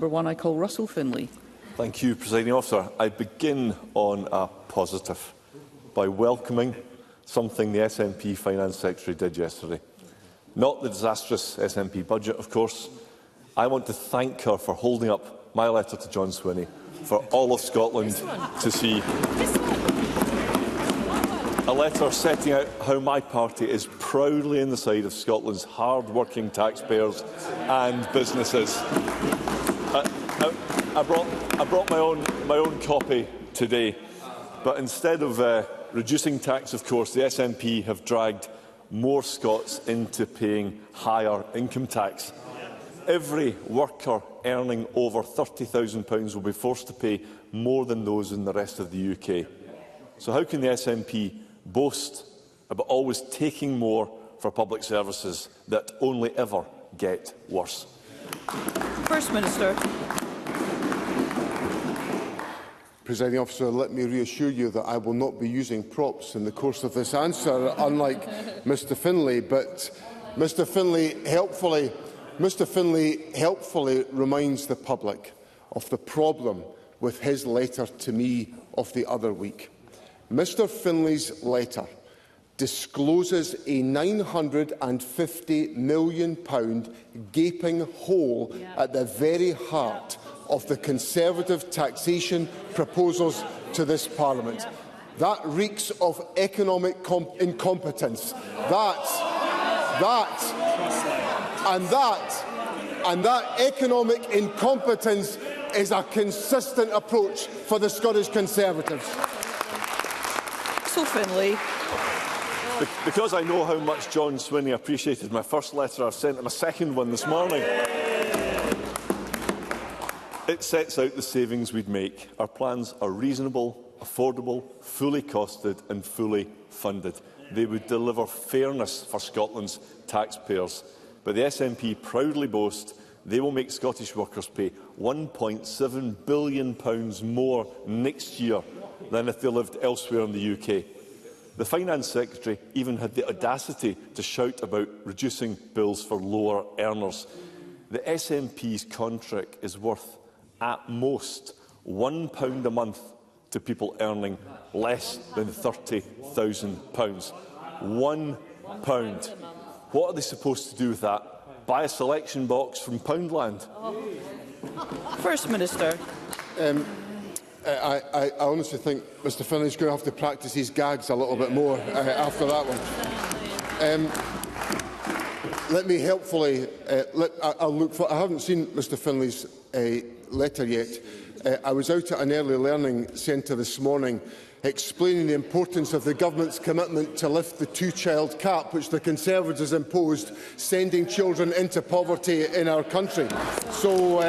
Number 1, I call Russell Findlay. Thank you, Presiding Officer. I begin on a positive by welcoming something the SNP Finance Secretary did yesterday. Not the disastrous SNP budget, of course. I want to thank her for holding up my letter to John Swinney for all of Scotland to see. A letter setting out how my party is proudly on the side of Scotland's hard-working taxpayers and businesses. I brought my own copy today, but instead of reducing tax, of course, the SNP have dragged more Scots into paying higher income tax. Every worker earning over £30,000 will be forced to pay more than those in the rest of the UK. So how can the SNP boast about always taking more for public services that only ever get worse? First Minister. Presiding Officer, let me reassure you that I will not be using props in the course of this answer, unlike Mr Findlay. But Mr Findlay helpfully reminds the public of the problem with his letter to me of the other week. Mr Findlay's letter discloses a £950 million gaping hole at the very heart of the Conservative taxation proposals to this Parliament. That reeks of economic incompetence. And that economic incompetence is a consistent approach for the Scottish Conservatives. So Findlay. Because I know how much John Swinney appreciated my first letter, I've sent him a second one this morning. It sets out the savings we'd make. Our plans are reasonable, affordable, fully costed and fully funded. They would deliver fairness for Scotland's taxpayers. But the SNP proudly boast they will make Scottish workers pay £1.7 billion more next year than if they lived elsewhere in the UK. The Finance Secretary even had the audacity to shout about reducing bills for lower earners. The SNP's contract is worth, at most, £1 a month to people earning less than £30,000. £1. What are they supposed to do with that? Buy a selection box from Poundland? First Minister. I honestly think Mr Findlay is going to have to practice his gags a little bit more after that one. Let me helpfully I'll look for. I haven't seen Mr Findlay's letter yet. I was out at an early learning centre this morning explaining the importance of the government's commitment to lift the two-child cap which the Conservatives imposed, sending children into poverty in our country. So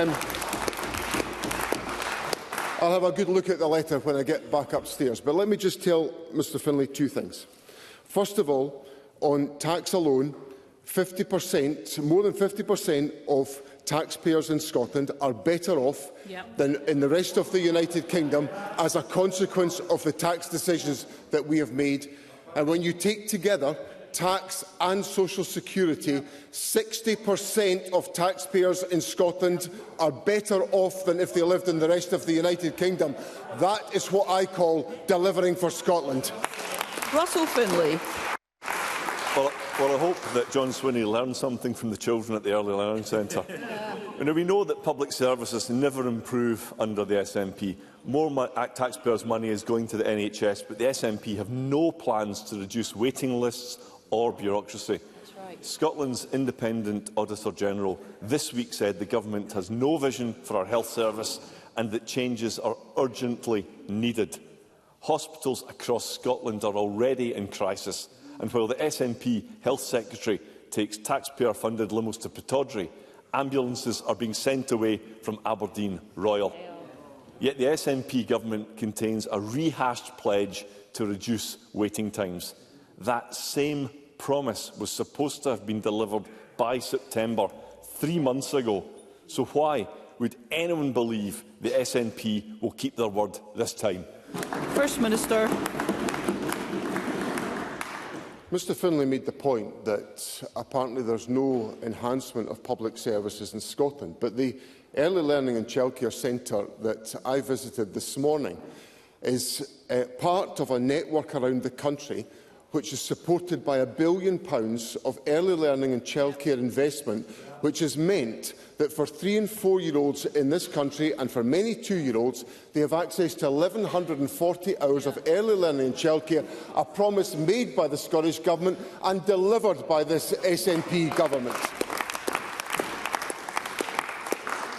I'll have a good look at the letter when I get back upstairs. But let me just tell Mr Findlay two things. First of all, on tax alone, 50%, more than 50% of taxpayers in Scotland are better off than in the rest of the United Kingdom as a consequence of the tax decisions that we have made. And when you take together tax and social security, 60% of taxpayers in Scotland are better off than if they lived in the rest of the United Kingdom. That is what I call delivering for Scotland. Russell Findlay. Well, I hope that John Swinney learned something from the children at the Early Learning Centre. We know that public services never improve under the SNP. More taxpayers' money is going to the NHS, but the SNP have no plans to reduce waiting lists or bureaucracy. Right. Scotland's Independent Auditor-General this week said the government has no vision for our health service and that changes are urgently needed. Hospitals across Scotland are already in crisis. And while the SNP Health Secretary takes taxpayer-funded limos to Pittodrie, ambulances are being sent away from Aberdeen Royal. Yet the SNP government contains a rehashed pledge to reduce waiting times. That same promise was supposed to have been delivered by September, 3 months ago. So why would anyone believe the SNP will keep their word this time? First Minister. Mr Findlay made the point that apparently there is no enhancement of public services in Scotland, but the early learning and childcare centre that I visited this morning is part of a network around the country which is supported by £1 billion of early learning and childcare investment, which has meant that for 3- and 4-year-olds in this country, and for many 2-year-olds, they have access to 1,140 hours of early learning and childcare, a promise made by the Scottish Government and delivered by this SNP government.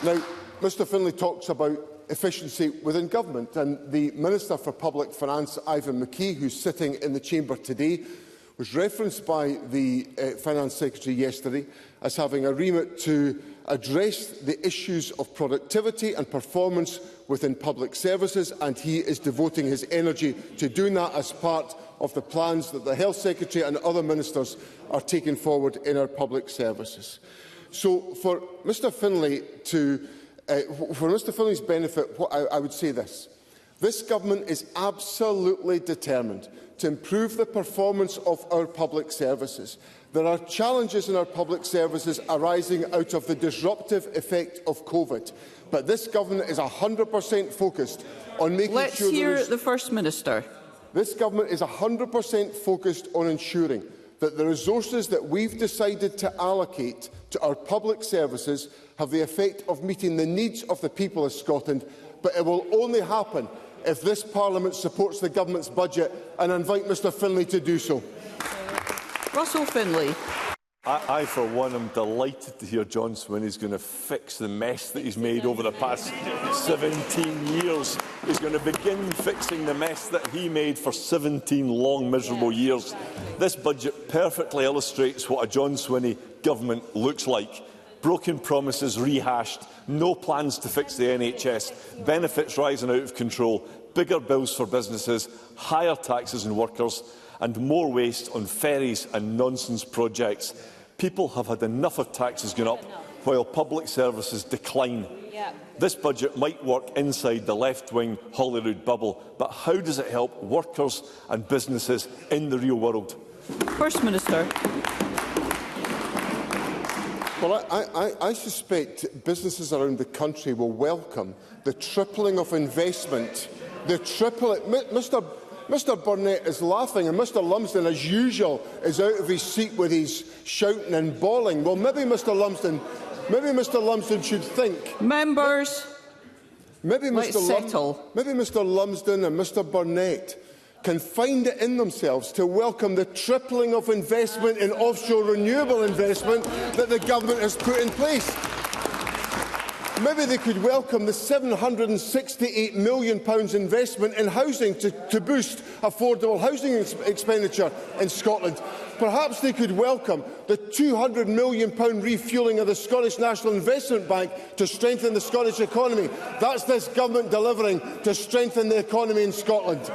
Now, Mr Findlay talks about efficiency within government, and the Minister for Public Finance, Ivan McKee, who is sitting in the chamber today, was referenced by the Finance Secretary yesterday as having a remit to address the issues of productivity and performance within public services, and he is devoting his energy to doing that as part of the plans that the Health Secretary and other ministers are taking forward in our public services. So, for Mr Findlay for Mr Findlay's benefit, I would say this. This government is absolutely determined to improve the performance of our public services. There are challenges in our public services arising out of the disruptive effect of COVID, but this government is 100% focused on making Let's sure... hear the First Minister. This government is 100% focused on ensuring that the resources that we've decided to allocate to our public services have the effect of meeting the needs of the people of Scotland, but it will only happen if this Parliament supports the Government's budget, and I invite Mr Findlay to do so. Russell Findlay. I, for one, am delighted to hear John Swinney is going to fix the mess that he's made over the past 17 years. He's going to begin fixing the mess that he made for 17 long, miserable years. This budget perfectly illustrates what a John Swinney government looks like. Broken promises rehashed, no plans to fix the NHS, benefits rising out of control, bigger bills for businesses, higher taxes on workers, and more waste on ferries and nonsense projects. People have had enough of taxes going up while public services decline. This budget might work inside the left-wing Holyrood bubble, but how does it help workers and businesses in the real world? First Minister. Well, I suspect businesses around the country will welcome the tripling of investment. Mr Burnett is laughing, and Mr Lumsden, as usual, is out of his seat with his shouting and bawling. Well, maybe Mr Lumsden should think. Members, let's settle. Maybe Mr Lumsden and Mr Burnett can find it in themselves to welcome the tripling of investment in offshore renewable investment that the government has put in place. Maybe they could welcome the £768 million investment in housing to boost affordable housing expenditure in Scotland. Perhaps they could welcome the £200 million refuelling of the Scottish National Investment Bank to strengthen the Scottish economy. That's this government delivering to strengthen the economy in Scotland.